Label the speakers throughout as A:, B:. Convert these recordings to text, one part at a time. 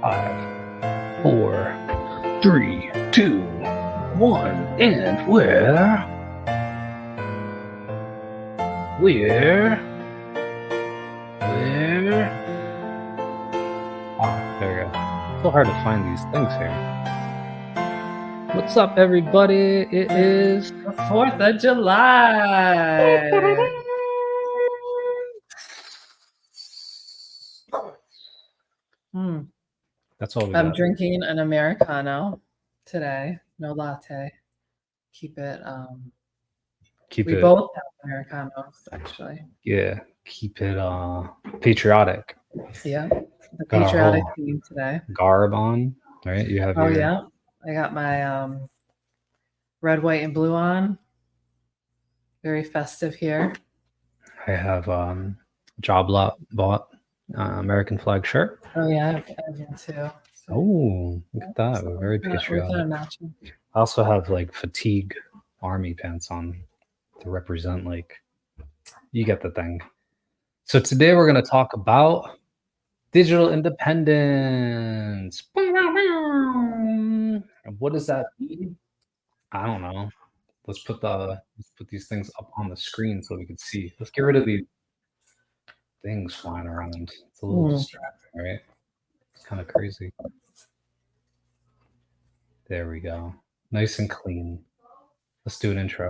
A: 5, 4, 3, 2, 1, and we're there we go. It's so hard to find these things here. What's up, everybody? It is
B: the 4th of July.
A: That's all we
B: I'm
A: got.
B: drinking an Americano today. No latte. Keep it. We both have Americanos, actually.
A: Yeah, keep it patriotic.
B: Yeah, the patriotic theme today.
A: Garb on, right? You have your...
B: yeah. I got my red, white, and blue on. Very festive here.
A: I have job lot bought American flag shirt.
B: Oh yeah, I have one too. So,
A: oh, look at that. We're very patriotic.
B: We're kind of matching.
A: I also have like fatigue army pants on to represent, like, you get the thing. So today we're going to talk about digital independence. What does that mean? I don't know. Let's put these things up on the screen so we can see. Let's get rid of these things flying around. It's a little distracting, right? It's kind of crazy. There we go. Nice and clean. Let's do an intro.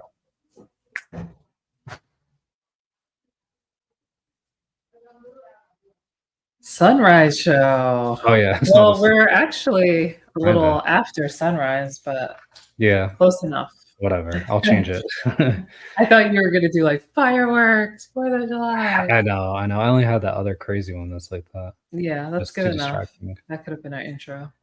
B: Sunrise show.
A: Oh yeah.
B: Well, we're actually a little after sunrise, but
A: yeah,
B: close enough.
A: Whatever. I'll change it.
B: I thought you were gonna do like fireworks, 4th of July.
A: I know. I only had that other crazy one that's like that.
B: Yeah, that's good enough. That could have been our intro.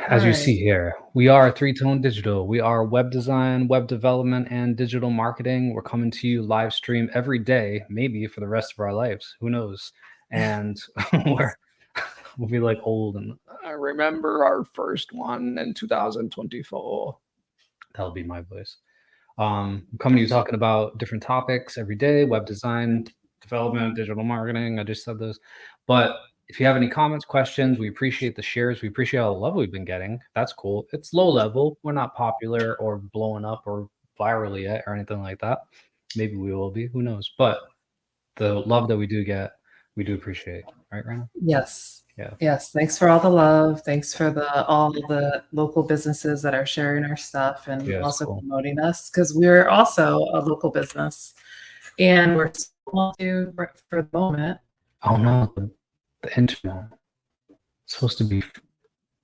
A: As you see here, we are 3-Tone Digital. We are web design, web development, and digital marketing. We're coming to you live stream every day, maybe for the rest of our lives. Who knows? And we'll be like old and I remember our first one in 2024. That'll be my voice. I'm coming to you talking about different topics every day: web design, development, digital marketing. I just said those. But if you have any comments, questions, we appreciate the shares. We appreciate all the love we've been getting. That's cool. It's low level. We're not popular or blowing up or viral yet or anything like that. Maybe we will be. Who knows? But the love that we do get, we do appreciate. Right, Rana?
B: Yes.
A: Yeah.
B: Yes. Thanks for all the love. Thanks for all the local businesses that are sharing our stuff and also promoting us, because we're also a local business and we're small for the moment.
A: Oh no, the internet. It's supposed to be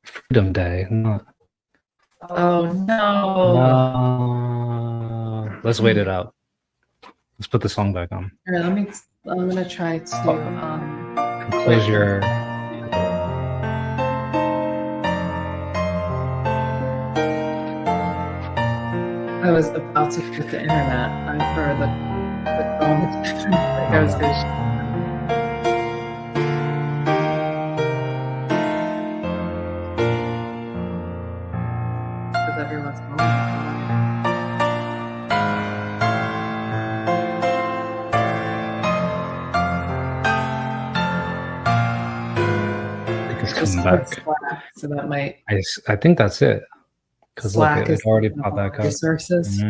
A: Freedom Day, not.
B: Oh no.
A: Let's wait it out. Let's put the song back on.
B: All right, I'm gonna try to
A: close your.
B: I was about to hit the internet. I heard the phone. Like I was gonna. Because everyone's home.
A: Coming back.
B: Slack, so that might.
A: I think that's it. Because Slack is already popped back up.
B: Resources.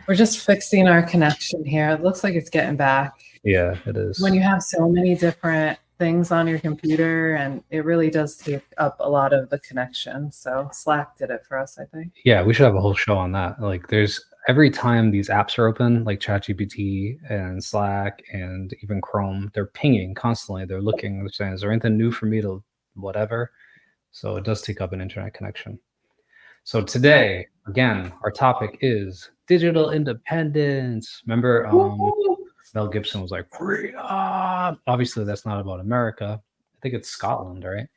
B: We're just fixing our connection here. It looks like it's getting back.
A: Yeah, it is.
B: When you have so many different things on your computer, and it really does take up a lot of the connection. So Slack did it for us, I think.
A: Yeah, we should have a whole show on that. Like, there's every time these apps are open, like ChatGPT and Slack and even Chrome, they're pinging constantly. They're looking, they're saying, is there anything new for me to whatever? So it does take up an internet connection. So today, again, our topic is digital independence. Remember, Mel Gibson was like, freedom. Obviously, that's not about America. I think it's Scotland, right?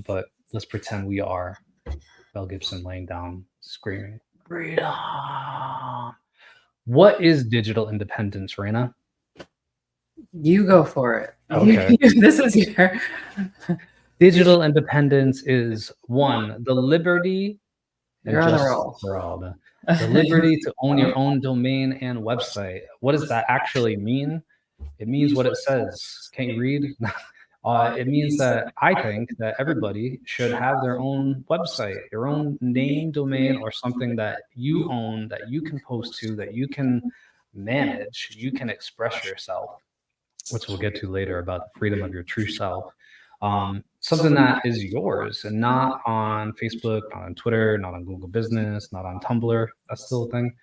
A: But let's pretend we are Mel Gibson laying down, screaming, freedom. What is digital independence, Raina?
B: You go for it.
A: Okay.
B: This is your...
A: Digital independence is 1, the liberty...
B: You're on a roll.
A: The liberty to own your own domain and website. What does that actually mean? It means what it says. Can you read? It means that I think that everybody should have their own website, your own name, domain, or something that you own, that you can post to, that you can manage, you can express yourself, which we'll get to later about the freedom of your true self. Something that is yours and not on Facebook, not on Twitter, not on Google Business, not on Tumblr. That's still a thing.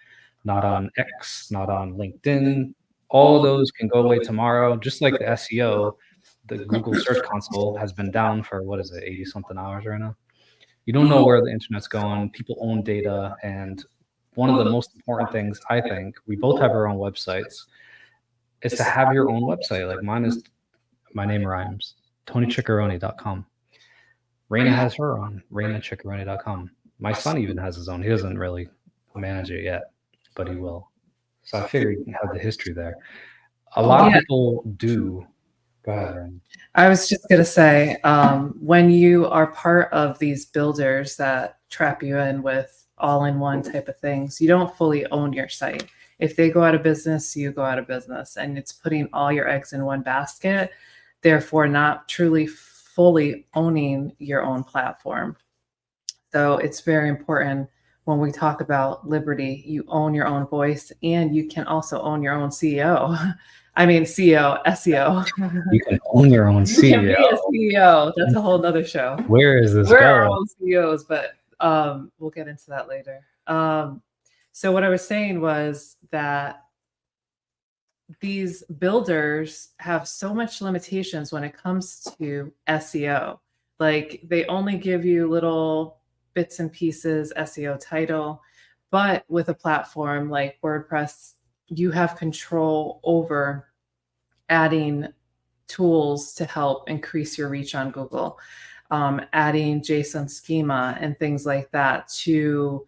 A: Not on X, not on LinkedIn. All of those can go away tomorrow, just like the SEO. The Google Search Console has been down for, what is it, 80 something hours right now? You don't know where the internet's going. People own data. And one of the most important things, I think, we both have our own websites, is to have your own website. Like mine is, my name rhymes, TonyChiccaroni.com. Raina has her own, RainaChiccaroni.com. My son even has his own. He doesn't really manage it yet, but he will. So I figured you have the history there. A lot of people do. Go ahead, Raina.
B: I was just going to say, when you are part of these builders that trap you in with all-in-one type of things, you don't fully own your site. If they go out of business, you go out of business, and it's putting all your eggs in one basket, therefore not truly fully owning your own platform. So it's very important when we talk about liberty, you own your own voice, and you can also own your own CEO. I mean, CEO, SEO.
A: You can own your own CEO.
B: You can be a CEO. That's a whole nother show.
A: Where is this
B: We're
A: going?
B: our own CEOs, but we'll get into that later. So what I was saying was that these builders have so much limitations when it comes to SEO. Like they only give you little bits and pieces, SEO title, but with a platform like WordPress, you have control over adding tools to help increase your reach on Google, adding JSON schema and things like that to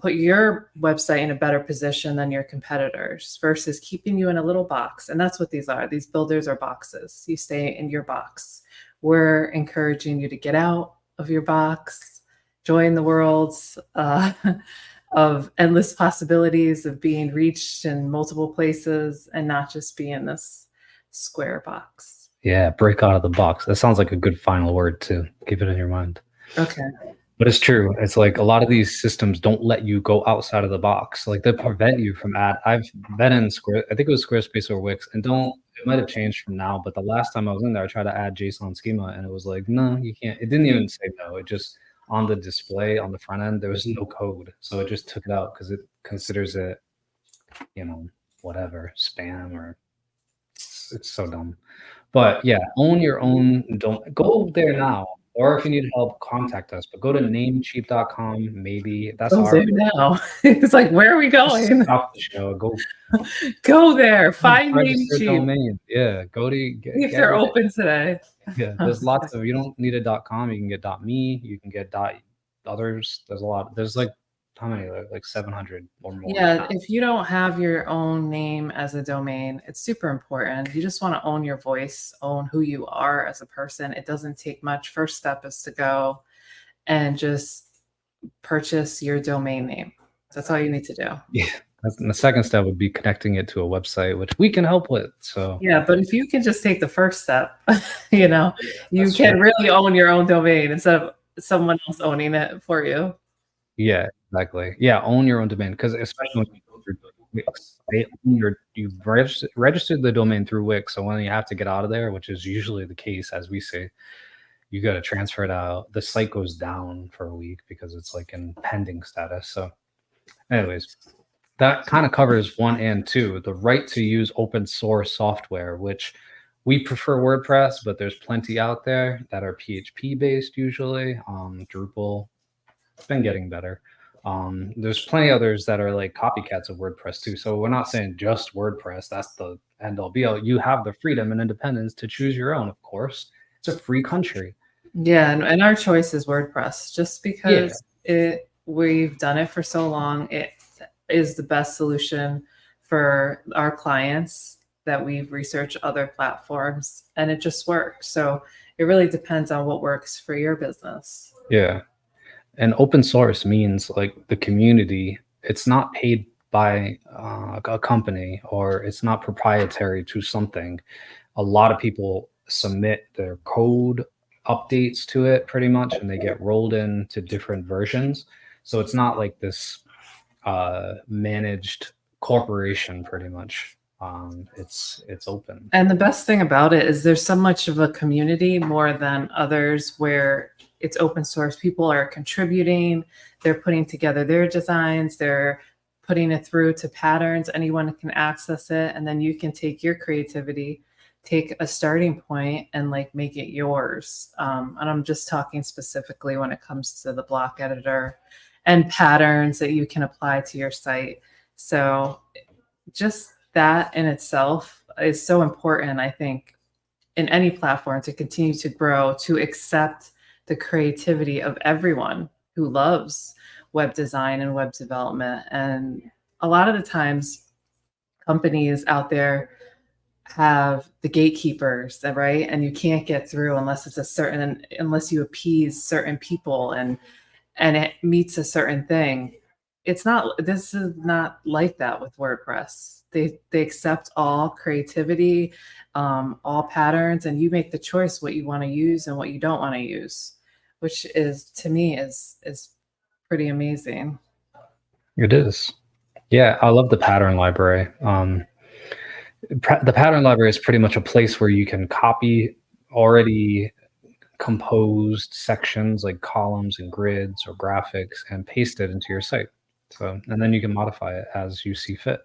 B: put your website in a better position than your competitors versus keeping you in a little box. And that's what these are. These builders are boxes. You stay in your box. We're encouraging you to get out of your box, join the worlds of endless possibilities of being reached in multiple places and not just be in this square box.
A: Yeah, break out of the box. That sounds like a good final word too. Keep it in your mind.
B: Okay.
A: But it's true. It's like a lot of these systems don't let you go outside of the box. Like they prevent you from I've been in I think it was Squarespace or Wix, and it might have changed from now, but the last time I was in there, I tried to add JSON schema and it was like, no, you can't. It didn't even say no. It just, on the display on the front end, there was no code. So it just took it out because it considers it, whatever, spam, or it's so dumb. But yeah, own your own. Don't go there now. Or if you need help, contact us. But go to namecheap.com. Maybe that's
B: our there now. It's like, where are we going?
A: Stop the show.
B: Go there. Find Namecheap.
A: Domain. Yeah, go to
B: if they're open today.
A: Yeah, there's lots of. You don't need a .com. You can get .me. You can get .others. There's a lot. There's like, how many? Like 700 or more.
B: Yeah, if you don't have your own name as a domain, it's super important. You just want to own your voice, own who you are as a person. It doesn't take much. First step is to go and just purchase your domain name. That's all you need to do.
A: Yeah. And the second step would be connecting it to a website, which we can help with. So
B: yeah, but if you can just take the first step, you can really own your own domain instead of someone else owning it for you.
A: Yeah, exactly. Yeah, own your own domain, because especially when you go through Wix, you've registered the domain through Wix. So when you have to get out of there, which is usually the case, as we say, you got to transfer it out. The site goes down for a week because it's like in pending status. So anyways, that kind of covers 1 and 2, the right to use open source software, which we prefer WordPress, but there's plenty out there that are PHP based usually. Drupal, it's been getting better. There's plenty others that are like copycats of WordPress too. So we're not saying just WordPress, that's the end all be all. You have the freedom and independence to choose your own, of course. It's a free country.
B: Yeah, and our choice is WordPress, just because we've done it for so long. It is the best solution for our clients that we've researched other platforms, and it just works. So it really depends on what works for your business.
A: Yeah. And open source means like the community, it's not paid by a company, or it's not proprietary to something. A lot of people submit their code updates to it pretty much, and they get rolled into different versions. So it's not like this managed corporation pretty much. It's open.
B: And the best thing about it is there's so much of a community more than others where it's open source. People are contributing, they're putting together their designs, they're putting it through to patterns. Anyone can access it, and then you can take your creativity, take a starting point, and like make it yours. And I'm just talking specifically when it comes to the block editor and patterns that you can apply to your site. So just that in itself is so important, I think, in any platform to continue to grow, to accept the creativity of everyone who loves web design and web development. And a lot of the times, companies out there have the gatekeepers, right? And you can't get through unless it's unless you appease certain people and it meets a certain thing. This is not like that with WordPress. They accept all creativity, all patterns, and you make the choice what you want to use and what you don't want to use, which is, to me, is pretty amazing.
A: It is. Yeah, I love the pattern library. The pattern library is pretty much a place where you can copy already composed sections like columns and grids or graphics and paste it into your site. So, and then you can modify it as you see fit.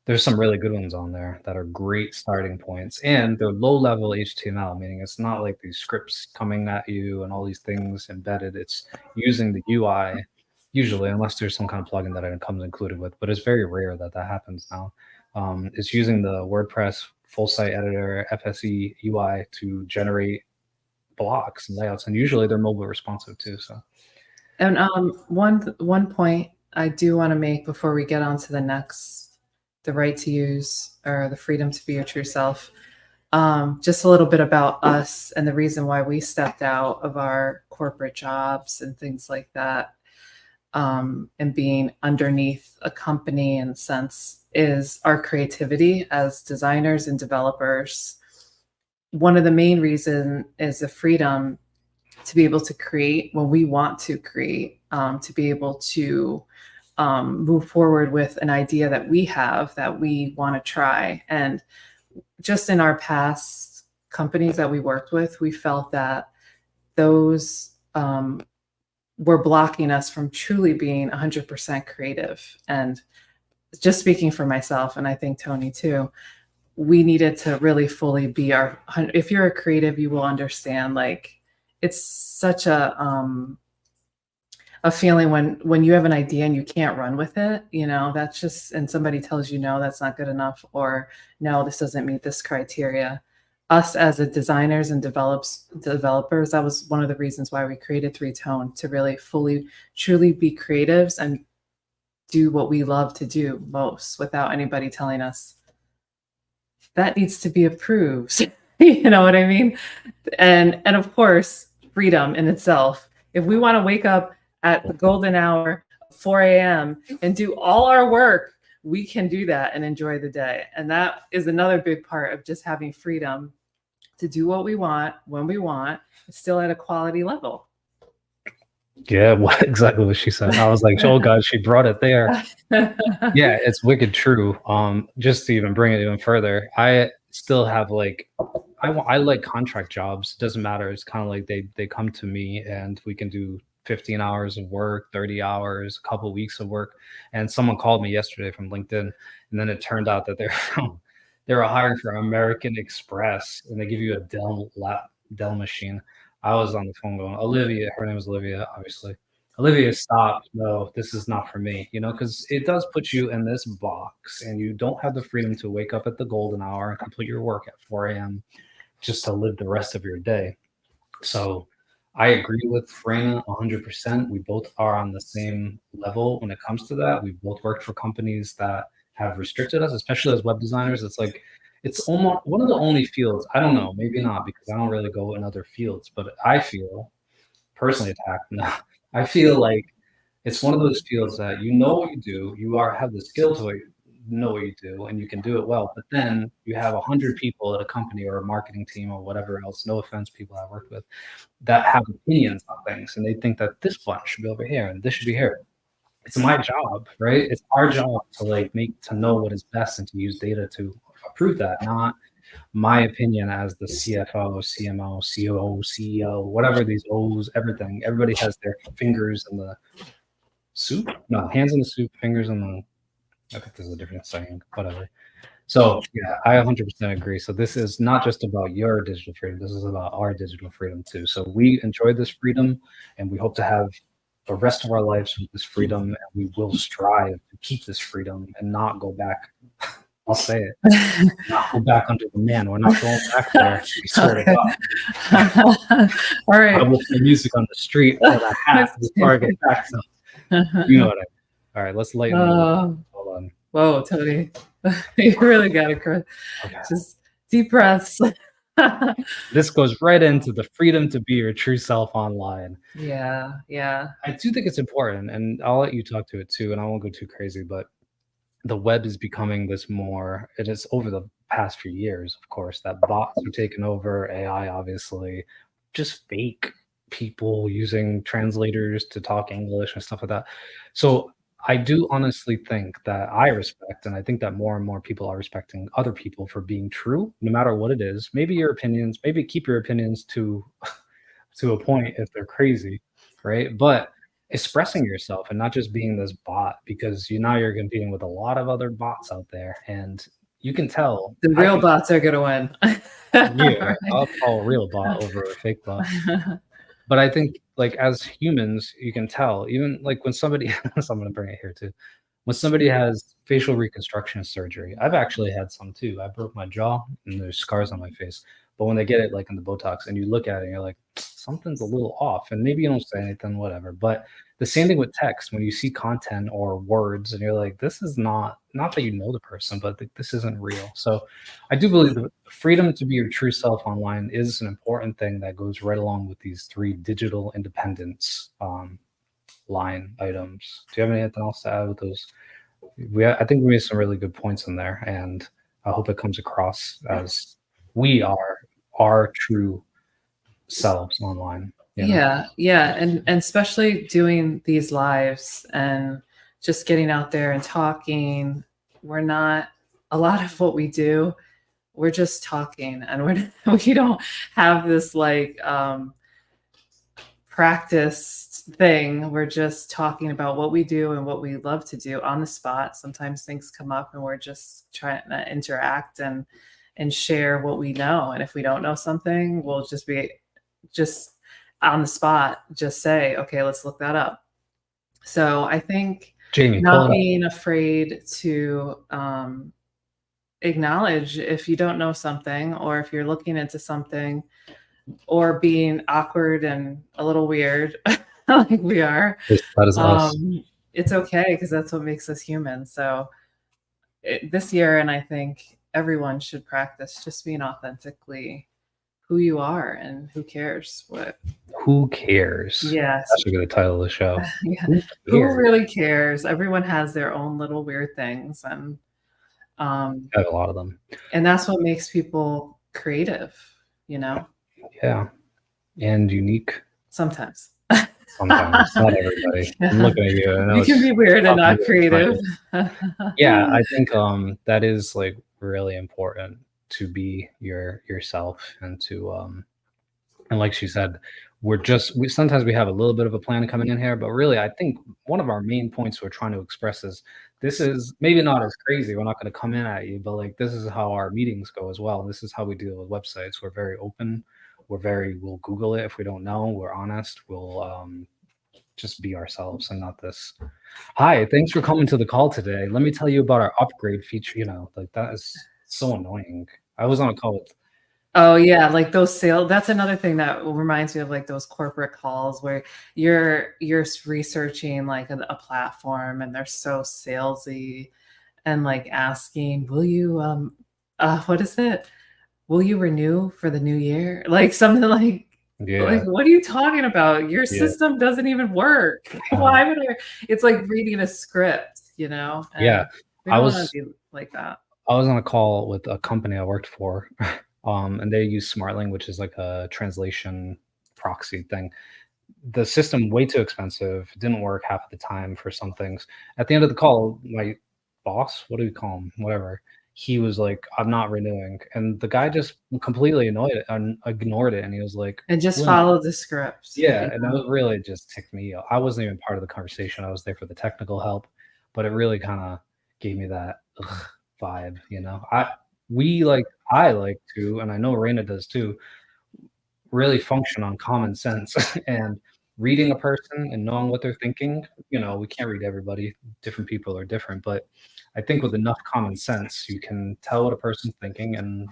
A: There's some really good ones on there that are great starting points, and they're low-level HTML, meaning it's not like these scripts coming at you and all these things embedded. It's using the UI, usually, unless there's some kind of plugin that it comes included with, but it's very rare that that happens now. It's using the WordPress full site editor, FSE UI, to generate blocks and layouts, and usually they're mobile responsive too. So,
B: and one point I do want to make before we get on to the next, the right to use or the freedom to be your true self. Just a little bit about us and the reason why we stepped out of our corporate jobs and things like that, and being underneath a company in a sense, is our creativity as designers and developers. One of the main reasons is the freedom to be able to create when we want to create, to be able to move forward with an idea that we have that we want to try. And just in our past companies that we worked with, we felt that those were blocking us from truly being 100% creative. And just speaking for myself, and I think Tony too, we needed to really fully be if you're a creative, you will understand, like, it's such a feeling when you have an idea and you can't run with it, that's just, and somebody tells you, no, that's not good enough, or no, this doesn't meet this criteria. Us as a designers and developers, that was one of the reasons why we created Three Tone, to really fully, truly be creatives and do what we love to do most without anybody telling us that needs to be approved. You know what I mean? And of course, freedom in itself. If we want to wake up at the golden hour, 4 a.m., and do all our work, we can do that and enjoy the day. And that is another big part of just having freedom to do what we want, when we want, still at a quality level.
A: Yeah, exactly what she said. I was like, oh God, she brought it there. Yeah, it's wicked true. Just to even bring it even further, I still have like, I like contract jobs. It doesn't matter. It's kind of like they come to me and we can do 15 hours of work, 30 hours, a couple of weeks of work. And someone called me yesterday from LinkedIn, and then it turned out that they were hiring for American Express, and they give you a Dell machine. I was on the phone going, Olivia, her name is Olivia, obviously. Olivia, stop. No, this is not for me, because it does put you in this box, and you don't have the freedom to wake up at the golden hour and complete your work at 4 a.m. just to live the rest of your day. So I agree with Frena 100%. We both are on the same level when it comes to that. We've both worked for companies that have restricted us, especially as web designers. It's like, it's almost one of the only fields, I don't know, maybe not, because I don't really go in other fields, but I feel personally attacked. No, I feel like it's one of those fields that what you do, have the skill to it, know what you do and you can do it well. But then you have 100 people at a company or a marketing team or whatever else, no offense, people I worked with, that have opinions on things, and they think that this button should be over here and this should be here. It's my job, right? It's our job to to know what is best and to use data to approve that, not my opinion as the CFO, CMO, COO, CEO, whatever these O's, everything. Everybody has their fingers in the soup. No, hands in the soup, fingers in the. I think there's a different saying. Whatever. So yeah, I 100% agree. So this is not just about your digital freedom. This is about our digital freedom too. So we enjoy this freedom, and we hope to have the rest of our lives with this freedom, and we will strive to keep this freedom and not go back. I'll say it. Not go back under the man. We're not going back there. We swear to God.
B: All right.
A: I will play music on the street with a hat before I get back. So you know what I mean. All right, let's lighten the mood. Hold on.
B: Whoa, Tony. You really got to just deep breaths.
A: This goes right into the freedom to be your true self online.
B: Yeah.
A: I do think it's important, and I'll let you talk to it too, and I won't go too crazy, but the web is becoming this more, it is over the past few years, of course, that bots are taking over, AI, obviously, just fake people using translators to talk English and stuff like that. So I do honestly think that I respect, and I think that more and more people are respecting other people for being true, no matter what it is. Maybe your opinions, maybe keep your opinions to a point if they're crazy, right? But expressing yourself and not just being this bot, because you're competing with a lot of other bots out there, and you can tell
B: the real bots are gonna win.
A: Yeah, I'll call a real bot over a fake bot. But I think, like, as humans, you can tell, even like when somebody, so I'm gonna bring it here too. When somebody has facial reconstruction surgery, I've actually had some too. I broke my jaw and there's scars on my face. But when they get it like in the Botox and you look at it and you're like, something's a little off, and maybe you don't say anything, whatever. But the same thing with text, when you see content or words and you're like, this is not that you know the person, but this isn't real. So I do believe the freedom to be your true self online is an important thing that goes right along with these 3 digital independence line items. Do you have anything else to add with those? I think we made some really good points in there, and I hope it comes across as we are our true selves online.
B: Yeah, and especially doing these lives and just getting out there and talking. We're not, a lot of what we do, we're just talking, and we don't have this like practiced thing. We're just talking about what we do and what we love to do on the spot. Sometimes things come up and we're just trying to interact and share what we know. And if we don't know something, we'll just be on the spot, just say, okay, let's look that up. So I think
A: Jamie,
B: not being afraid to acknowledge if you don't know something, or if you're looking into something, or being awkward and a little weird like we are.
A: That is us.
B: It's okay, because that's what makes us human. So this year, and I think everyone should practice just being authentically who you are, and who cares what.
A: Who cares?
B: Yes.
A: That's a good title of the show.
B: Yeah. Who really cares? Everyone has their own little weird things, and
A: I have a lot of them.
B: And that's what makes people creative, you know?
A: Yeah. And unique.
B: Sometimes.
A: Sometimes, not everybody. Yeah. I'm looking at you. I know
B: you can be weird and not creative.
A: Yeah, I think that is like really important, to be yourself, and to and like she said, sometimes we have a little bit of a plan coming in here, but really I think one of our main points we're trying to express is, this is maybe not as crazy, we're not going to come in at you, but like, this is how our meetings go as well. This is how we deal with websites. We're very open. We'll Google it if we don't know. We're honest. We'll just be ourselves, and not this. Hi, thanks for coming to the call today. Let me tell you about our upgrade feature. Like, that is so annoying. I was on a call with.
B: Oh yeah, like those sales. That's another thing that reminds me of like those corporate calls where you're researching like a platform, and they're so salesy, and like asking, will you what is it? Will you renew for the new year? Like something like, like, what are you talking about? Your system doesn't even work. Why would I? It's like reading a script, you know?
A: And I was
B: like that.
A: I was on a call with a company I worked for, and they use SmartLing, which is like a translation proxy thing. The system way too expensive, didn't work half of the time for some things. At the end of the call, my boss, what do we call him? Whatever. He was like, "I'm not renewing," and the guy just completely annoyed it and ignored it, and he was like,
B: And just
A: "When?"
B: follow the script.
A: Yeah, and that really just ticked me off. I wasn't even part of the conversation. I was there for the technical help, but it really kinda gave me that ugh vibe, you know? I like to, and I know Raina does too, really function on common sense and reading a person and knowing what they're thinking. You know, we can't read everybody, different people are different, but I think with enough common sense, you can tell what a person's thinking and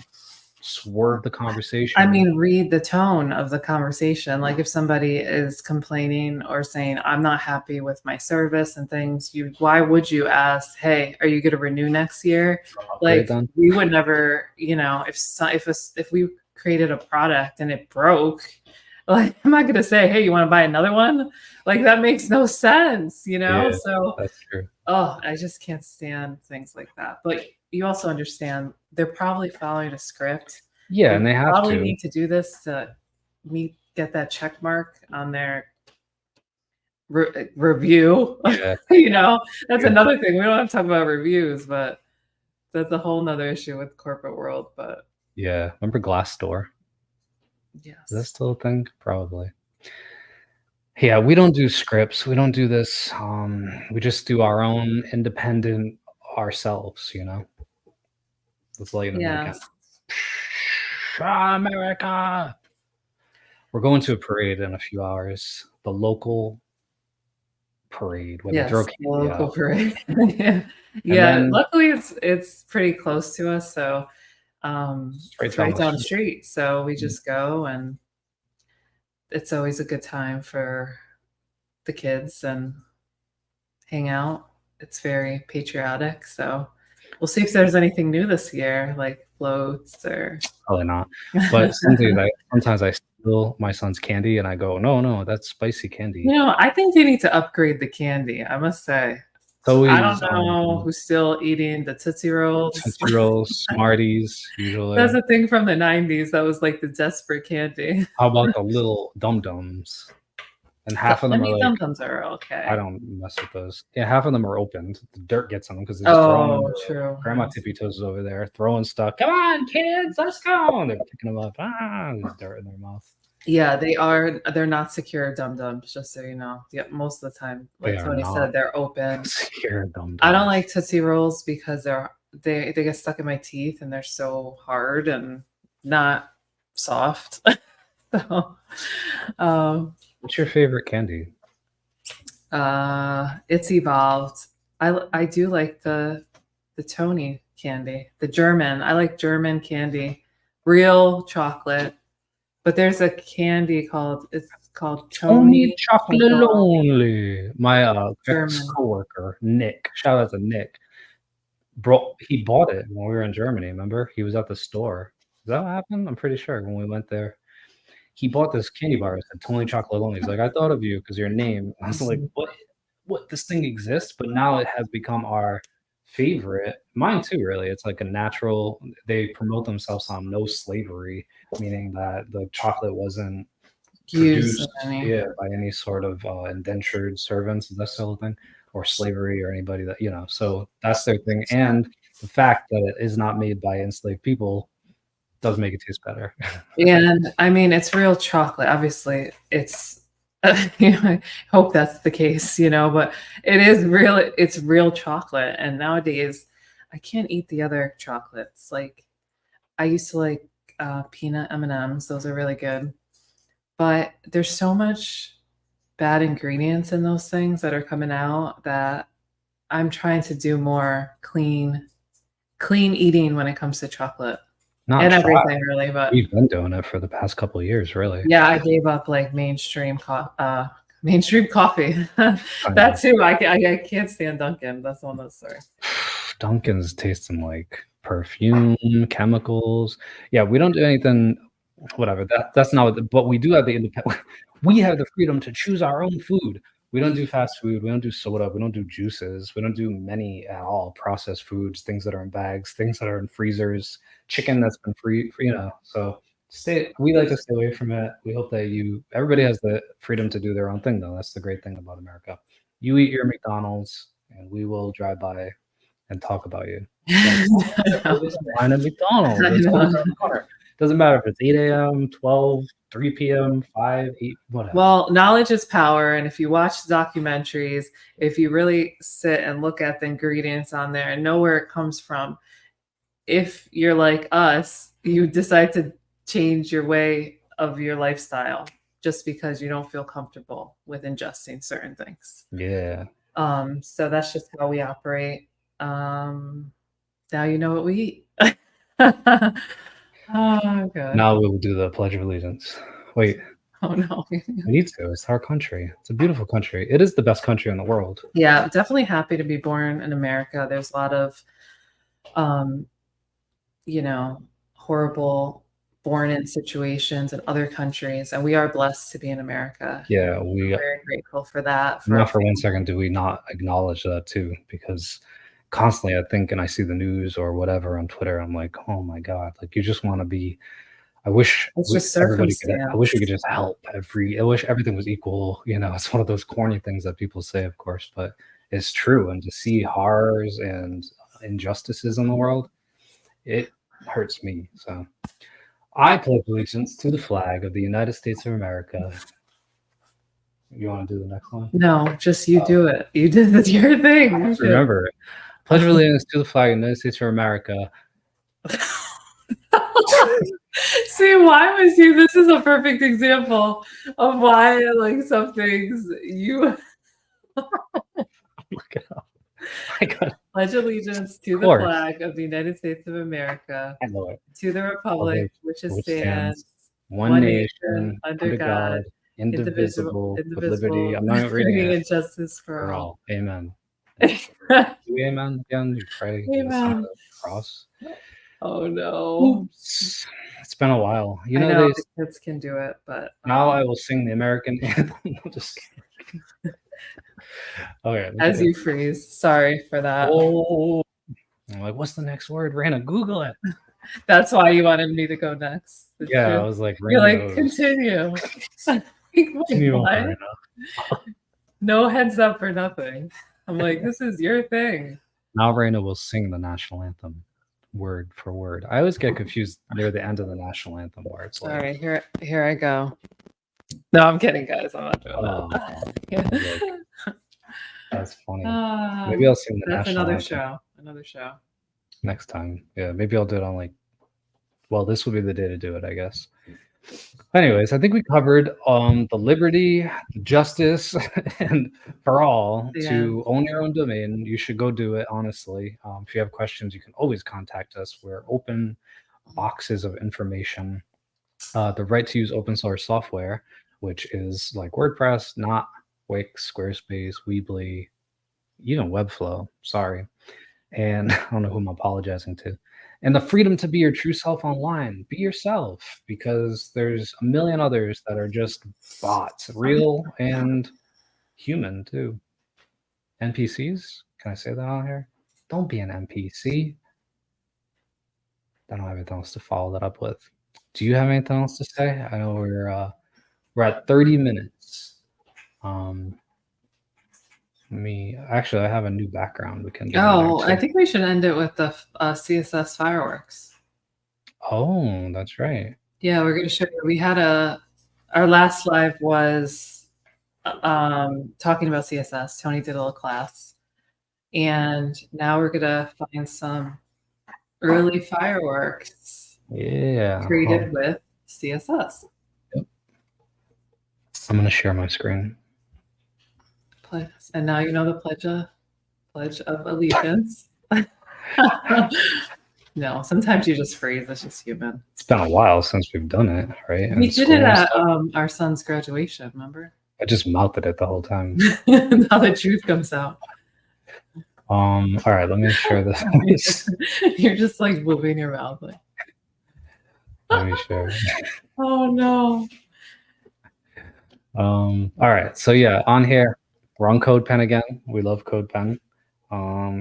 A: swerve the conversation.
B: I mean, read the tone of the conversation. Like if somebody is complaining or saying, I'm not happy with my service and things, why would you ask, hey, are you going to renew next year? Like we would never, you know, if we created a product and it broke, like I'm not going to say, hey, you want to buy another one? Like that makes no sense, you know?
A: Yeah,
B: so
A: that's true.
B: Oh, I just can't stand things like that. But you also understand they're probably following a script.
A: Yeah, and they have
B: probably
A: to.
B: need to do this to get that check mark on their review.
A: Yeah.
B: You know, that's another thing. We don't have to talk about reviews, but that's a whole nother issue with the corporate world. But
A: yeah, remember Glassdoor?
B: yes,
A: Is that still a thing? Probably. Yeah, we don't do scripts. We don't do this. We just do our own independent ourselves, you know? Let's lighten the mood again. America! We're going to a parade in a few hours. The local parade. When
B: yes,
A: they throw
B: the local parade.
A: then,
B: luckily it's pretty close to us, so it's right down the street. So we just go, and it's always a good time for the kids and hang out. It's very patriotic. So we'll see if there's anything new this year, like floats or.
A: Probably not. But sometimes I steal my son's candy and I go, no, that's spicy candy.
B: You know, I think they need to upgrade the candy, I must say. I don't know who's still eating the Tootsie Rolls.
A: Tootsie Rolls, Smarties, usually.
B: That's a thing from the 90s. That was like the desperate candy.
A: How about the little Dum-Dums? And half of them are like,
B: Dum-Dums are okay.
A: I don't mess with those. Yeah, half of them are opened. The dirt gets on them because they're just throwing them.
B: True.
A: Grandma Tippy Toes is over there throwing stuff. Come on, kids, let's go. And they're picking them up. There's dirt in their mouth.
B: Yeah, they are. They're not secure Dum-Dums, just so you know. Yeah, most of the time, like Tony said, they're open.
A: Secure Dum-Dums.
B: I don't like Tootsie Rolls because they get stuck in my teeth and they're so hard and not soft. So,
A: what's your favorite candy?
B: It's evolved. I do like the Tony candy, the German. I like German candy, real chocolate. But there's a candy called Tony
A: Chocolate Only. My ex-coworker, Nick, shout out to Nick, he bought it when we were in Germany, remember? He was at the store. Is that what happened? I'm pretty sure when we went there. He bought this candy bar that said Tony Chocolate Only. He's like, I thought of you because your name. I was like, what? This thing exists? But now it has become our favorite. Mine too, really. It's like a natural. They promote themselves on no slavery, meaning that the chocolate wasn't produced by any sort of indentured servants. Is that still a thing? Or slavery or anybody that, you know. So that's their thing. And the fact that it is not made by enslaved people does make it taste better.
B: And I mean, it's real chocolate. Obviously, it's. I hope that's the case, you know, but it's real chocolate. And nowadays I can't eat the other chocolates. Like I used to like peanut M&Ms. Those are really good, but there's so much bad ingredients in those things that are coming out that I'm trying to do more clean eating when it comes to chocolate. Everything really, but
A: we've been doing it for the past couple of years, really.
B: Yeah, I gave up like mainstream coffee. That too. I can't stand Dunkin'. That's one of those stories.
A: Dunkin's tasting like perfume, chemicals. Yeah, we don't do anything. Whatever. That's not. But we do have the independent. We have the freedom to choose our own food. We don't do fast food. We don't do soda. We don't do juices. We don't do many at all processed foods, things that are in bags, things that are in freezers, chicken that's been so we like to stay away from it. We hope that everybody has the freedom to do their own thing, though. That's the great thing about America. You eat your McDonald's, and we will drive by and talk about you. Line at McDonald's. It's always around the corner. Doesn't matter if it's 8 a.m., 12, 3 p.m., 5, 8, whatever.
B: Well, knowledge is power. And if you watch documentaries, if you really sit and look at the ingredients on there and know where it comes from, if you're like us, you decide to change your way of your lifestyle just because you don't feel comfortable with ingesting certain things.
A: Yeah.
B: So that's just how we operate. Now you know what we eat. Oh, God.
A: Now we will do the Pledge of Allegiance. Wait.
B: Oh, no.
A: We need to. It's our country. It's a beautiful country. It is the best country in the world.
B: Yeah, definitely happy to be born in America. There's a lot of, horrible born-in situations in other countries, and we are blessed to be in America.
A: Yeah,
B: we're very grateful for that.
A: Not for 1 second do we not acknowledge that too, because constantly I think, and I see the news or whatever on Twitter, I'm like, oh my God, like you just want to be. I wish everybody could. I wish we could just help I wish everything was equal. It's one of those corny things that people say, of course, but it's true. And to see horrors and injustices in the world, it hurts me. So I pledge allegiance to the flag of the United States of America. You want to do the next one?
B: No, just you do it. You did this, your thing.
A: Remember, pledge allegiance to the flag of the United States of America.
B: See, why was you? This is a perfect example of why, like, some things you
A: look it up. I got
B: pledge allegiance to the flag of the United States of America,
A: I know it.
B: To the republic which stands
A: one nation under God, indivisible, with liberty. I'm not reading it.
B: And justice for all.
A: Amen. Amen again. You pray.
B: Amen.
A: Cross.
B: Oh no.
A: Oops. It's been a while.
B: I know the kids can do it, but
A: now I will sing the American anthem. Okay.
B: As you freeze. Sorry for that.
A: Oh, I'm like, what's the next word? Raina, Google it.
B: That's why you wanted me to go next.
A: I was like,
B: you're like, continue. What? No heads up or nothing. I'm like, this is your thing.
A: Now Raina will sing the national anthem word for word. I always get confused near the end of the national anthem where it's like,
B: all right, here I go. No, I'm kidding, guys. I'm not doing that.
A: That's funny. Maybe I'll sing the national
B: anthem. Another show.
A: Next time. Yeah, maybe I'll do it on this will be the day to do it, I guess. Anyways, I think we covered the liberty, the justice, and for all to own your own domain. You should go do it, honestly. If you have questions, you can always contact us. We're open boxes of information. The right to use open source software, which is like WordPress, not Wix, Squarespace, Weebly, even Webflow. Sorry. And I don't know who I'm apologizing to. And the freedom to be your true self online. Be yourself, because there's a million others that are just bots, real and human too. NPCs? Can I say that on here? Don't be an NPC. I don't have anything else to follow that up with. Do you have anything else to say? I know we're at 30 minutes. Actually, I have a new background we can do.
B: I think we should end it with the CSS fireworks.
A: Oh, that's right.
B: Yeah, we're going to show you. We had our last live was talking about CSS. Tony did a little class. And now we're going to find some early fireworks.
A: Yeah.
B: Created with CSS.
A: Yep. I'm going to share my screen.
B: And now you know the pledge of allegiance. No, sometimes you just freeze. That's just human.
A: It's been a while since we've done it, right?
B: We did it at our son's graduation, remember?
A: I just mouthed it the whole time.
B: Now the truth comes out.
A: All right, let me share this.
B: You're just like moving your mouth. Like.
A: Let me share.
B: Oh no.
A: All right, so yeah, on here, We're on CodePen again. We love CodePen.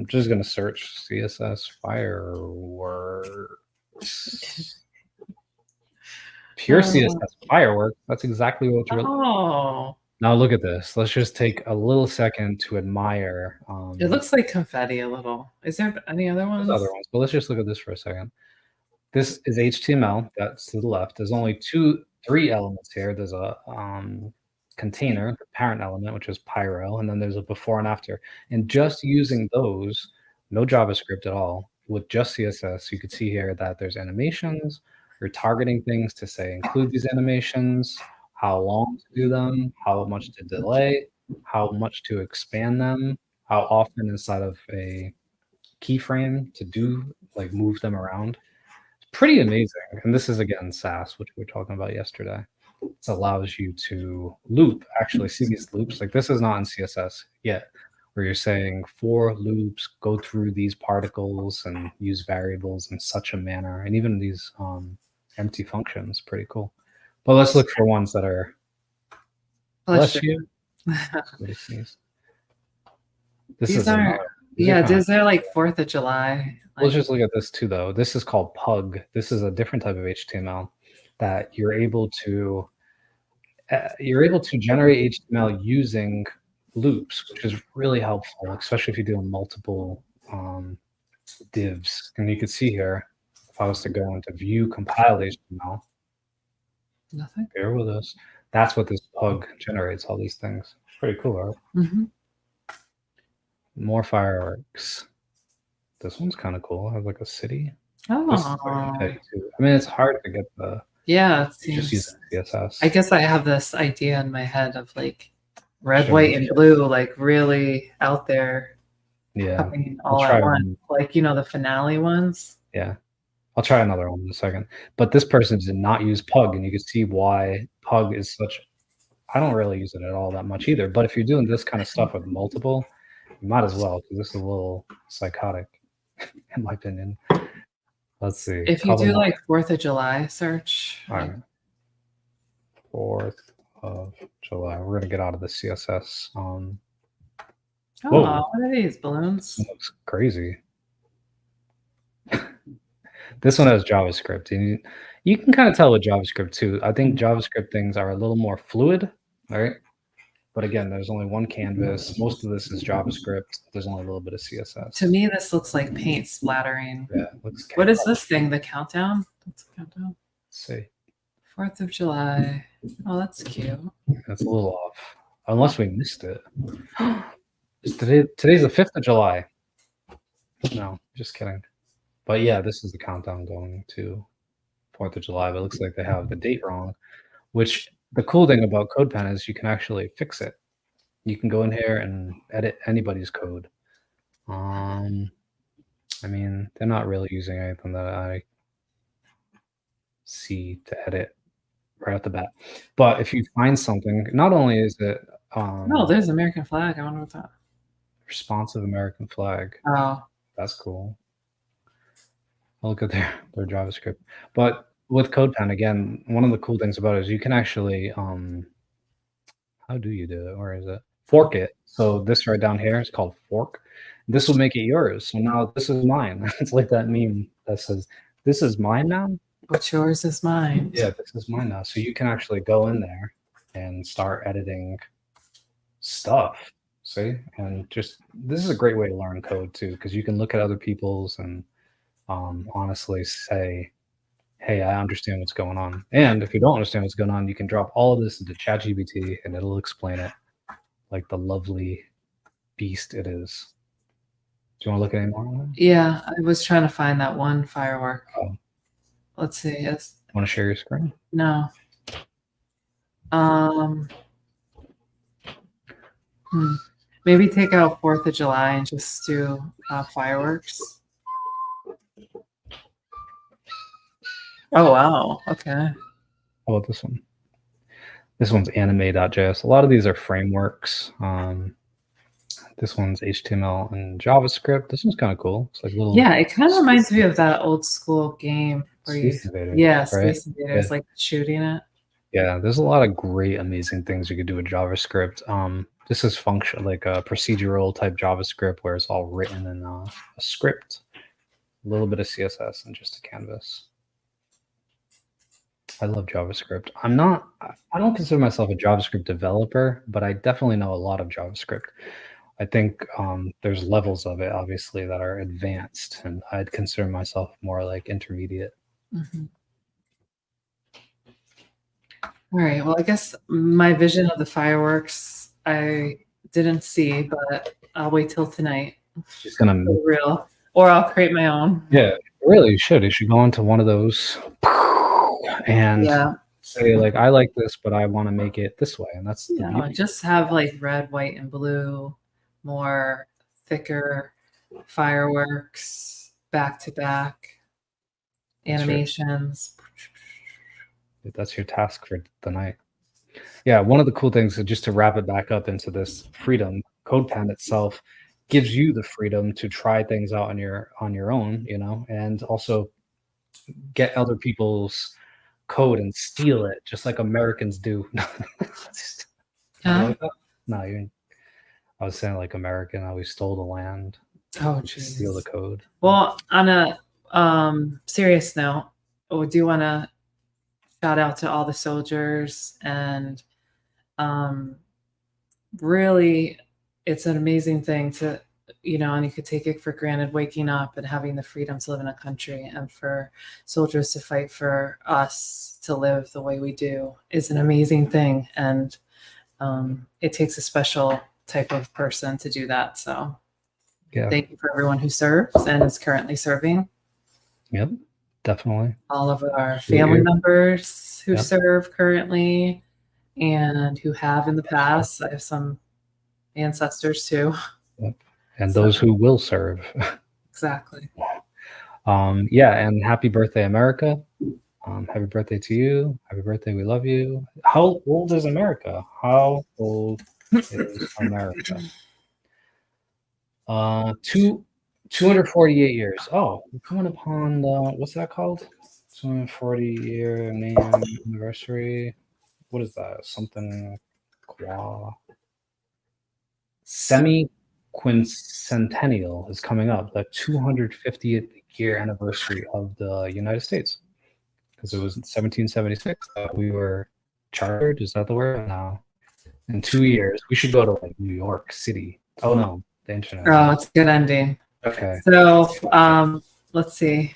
A: Just gonna search CSS fireworks. Pure CSS fireworks. That's exactly what you're.
B: Oh.
A: Now look at this. Let's just take a little second to admire.
B: It looks like confetti a little. Is there any other ones?
A: There's other ones, but let's just look at this for a second. This is HTML. That's to the left. There's only 3 elements here. There's a container, the parent element, which is pyro, and then there's a before and after. And just using those, no JavaScript at all, with just CSS, you could see here that there's animations. You're targeting things to say include these animations, how long to do them, how much to delay, how much to expand them, how often inside of a keyframe to do, like move them around. It's pretty amazing. And this is again Sass, which we were talking about yesterday. This allows you to loop, actually see these loops. Like this is not in CSS yet, where you're saying for loops, go through these particles and use variables in such a manner. And even these empty functions, pretty cool. But let's look for ones that are bless you.
B: These are these are like 4th of July.
A: Let's just look at this too, though. This is called Pug. This is a different type of HTML that you're able to generate HTML using loops, which is really helpful, especially if you're doing multiple divs. And you can see here, if I was to go into view compile HTML,
B: nothing.
A: Bear with us. That's what this Pug generates. All these things. Pretty cool, right?
B: Mm-hmm.
A: More fireworks. This one's kind of cool. I have like a city.
B: Oh.
A: I mean, it's hard to get the.
B: Yeah,
A: just using CSS.
B: I guess I have this idea in my head of like red, white, and blue, like really out there.
A: Yeah.
B: All at once. Like, you know, the finale ones.
A: Yeah. I'll try another one in a second. But this person did not use Pug, and you can see why Pug is such. I don't really use it at all that much either. But if you're doing this kind of stuff with multiple, you might as well, because this is a little psychotic, in my opinion. Let's see.
B: If you do like 4th of July search.
A: All right. 4th of July. We're gonna get out of the CSS.
B: Oh, what are these balloons?
A: That looks crazy. This one has JavaScript, and you can kind of tell with JavaScript too. I think JavaScript things are a little more fluid, right? But again, there's only one canvas. Most of this is JavaScript. There's only a little bit of CSS.
B: To me, this looks like paint splattering.
A: Yeah. It looks
B: what is this thing? The countdown? That's a countdown.
A: Let's see.
B: 4th of July. Oh, that's cute.
A: That's a little off. Unless we missed it. Today's the 5th of July. No, just kidding. But yeah, this is the countdown going to 4th of July. But it looks like they have the date wrong, which the cool thing about CodePen is you can actually fix it. You can go in here and edit anybody's code. I mean, they're not really using anything that I see to edit right off the bat. But if you find something, not only is it
B: no, there's American flag. I wonder what that.
A: Responsive American flag.
B: Oh,
A: that's cool. I'll look at their JavaScript. But with CodePen, again, one of the cool things about it is you can actually how do you do it? Where is it? Fork it. So this right down here is called fork. This will make it yours. So now this is mine. It's like that meme that says, "This is mine now."
B: What's yours is mine.
A: Yeah, this is mine now. So you can actually go in there and start editing stuff. See? And just this is a great way to learn code too, because you can look at other people's and honestly say, hey, I understand what's going on. And if you don't understand what's going on, you can drop all of this into ChatGPT and it'll explain it like the lovely beast it is. Do you want to look at any more on that?
B: Yeah, I was trying to find that one firework.
A: Oh.
B: Let's see. Yes.
A: Want to share your screen?
B: No. Maybe take out 4th of July and just do fireworks. Oh, wow. Okay.
A: How about this one? This one's anime.js. A lot of these are frameworks. This one's HTML and JavaScript. This one's kind of cool. It's like little.
B: Yeah, it kind of reminds me of that old school game where
A: Space Invaders.
B: Yeah, Space Invaders, yeah. Like shooting it.
A: Yeah, there's a lot of great, amazing things you could do with JavaScript. This is function like a procedural type JavaScript where it's all written in a script, a little bit of CSS, and just a canvas. I love JavaScript. I don't consider myself a JavaScript developer, but I definitely know a lot of JavaScript. I think there's levels of it, obviously, that are advanced, and I'd consider myself more like intermediate.
B: Mm-hmm. All right. Well, I guess my vision of the fireworks I didn't see, but I'll wait till tonight.
A: She's gonna
B: for real, or I'll create my own.
A: Yeah, really, you should. You should go into one of those and say like, I like this, but I want to make it this way, and that's the beauty.
B: Just have like red, white, and blue, more thicker fireworks back to back animations.
A: That's your task for the night. Yeah, one of the cool things, just to wrap it back up into this freedom, CodePen itself gives you the freedom to try things out on your own, you know, and also get other people's code and steal it, just like Americans do. No, I was saying like American, how we stole the land.
B: Oh, geez.
A: Steal the code.
B: Well, on a serious note, I do want to shout out to all the soldiers, and really, it's an amazing thing to, you know, and you could take it for granted waking up and having the freedom to live in a country, and for soldiers to fight for us to live the way we do is an amazing thing. And it takes a special type of person to do that. So thank you for everyone who serves and is currently serving.
A: Yep, definitely.
B: All of our family members who serve currently and who have in the past. I have some ancestors too.
A: Yep. And those who will serve.
B: Exactly.
A: Yeah, and happy birthday, America. Happy birthday to you. Happy birthday, we love you. How old is America? How old is America? 248 years. Oh, we're coming upon the, what's that called? 240-year name anniversary. What is that? Something semi-quincentennial is coming up. The 250th year anniversary of the United States. Because it was in 1776 that we were chartered. Is that the word? No. In 2 years, we should go to like New York City. Oh no, the internet.
B: Oh, it's a good ending.
A: Okay.
B: So let's see.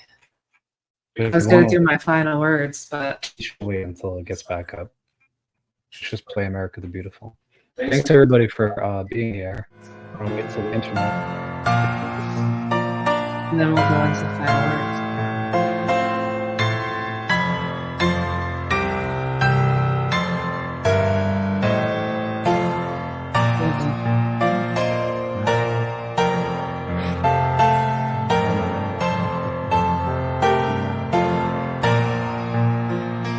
B: I was going to do my final words, but
A: you should wait until it gets back up. Just play America the Beautiful. Thanks everybody for being here. I'm gonna wait till the internet.
B: And then we'll go into the final words.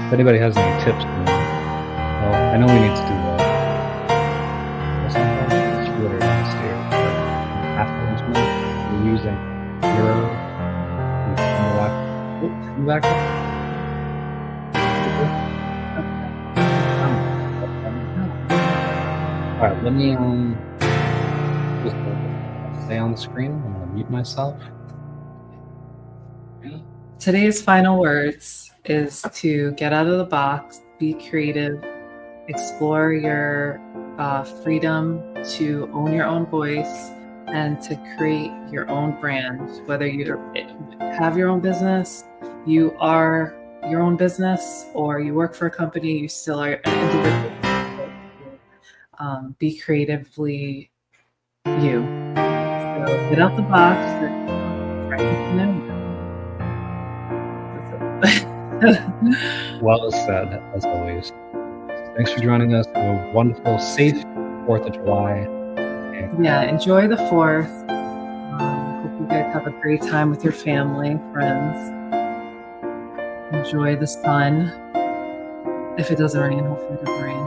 A: If anybody has any tips, well, I know we need to do that. We're using Euro. Back. All right, let me just stay on the screen. I'm gonna mute myself.
B: Today's final words is to get out of the box, be creative, explore your freedom to own your own voice and to create your own brand. Whether you have your own business, you are your own business, or you work for a company, you still are an individual. Be creatively you. So get out the box and try something new.
A: Well said, as always. Thanks for joining us. Have a wonderful, safe 4th of July.
B: Yeah, enjoy the 4th. Hope you guys have a great time with your family, friends. Enjoy the sun. If it doesn't rain, hopefully it doesn't rain.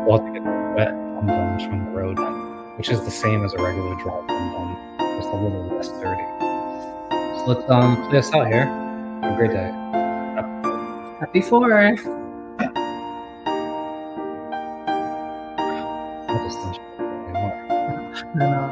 A: We'll have to get wet dum-dums from the road, which is the same as a regular dry dum-dum, just a little less dirty. So let's play us out here. Have a great day.
B: Happy 4th.
A: existential anymore.
B: I know.